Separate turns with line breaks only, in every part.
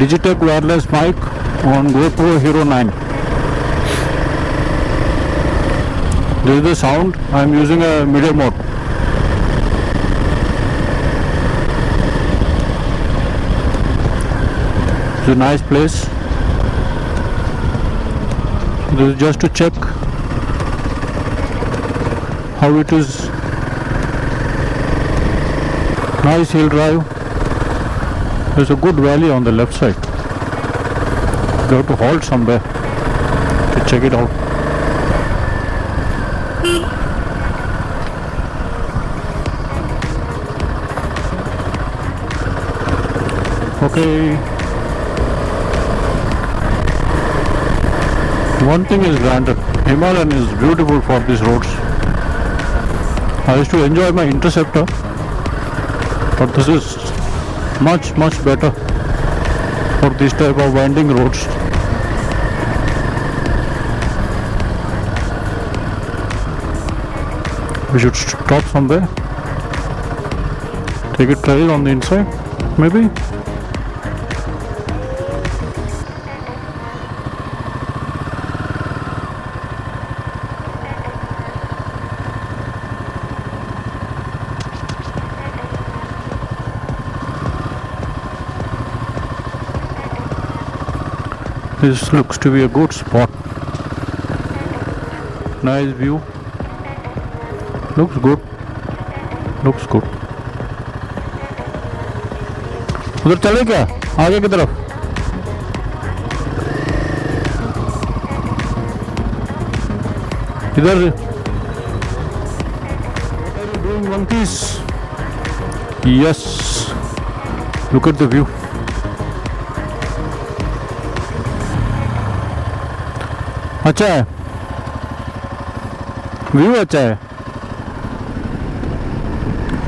Digitek wireless mic on Gopro Hero 9. This is the sound. I am using a medium mode. It's a nice place. This is just to check how it is. Nice hill drive. There's a good valley on the left side. You have to halt somewhere to check it out. Okay. One thing is granted, Himalayan is beautiful for these roads. I used to enjoy my Interceptor, but this is much better for this type of winding roads. We should stop somewhere, take a trail on the inside, maybe. This looks to be a good spot. Nice view. Looks good. Looks good. उधर चले क्या? आगे की तरफ? इधर. What are you doing, monkeys? Yes. Look at the view. अच्छा है, view अच्छा है.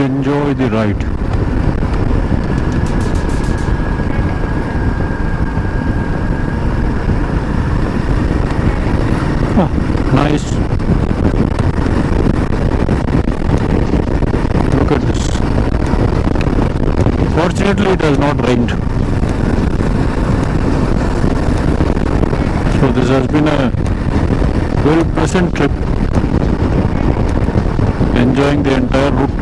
Enjoy the ride. Oh, nice. Look at this. Fortunately, it has not rained. So this has been a very pleasant trip. Enjoying the entire route.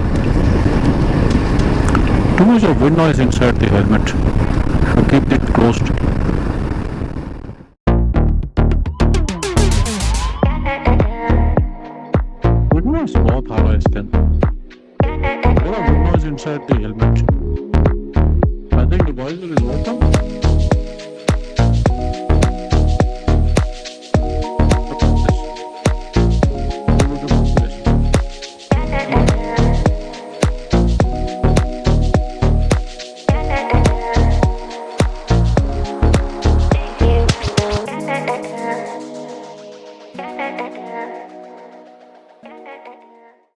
Too much of wind noise inside the helmet. So keep it closed. Wind noise बहुत आ रहा है इसके अंदर. Wind noise inside the helmet. I think the visor is open.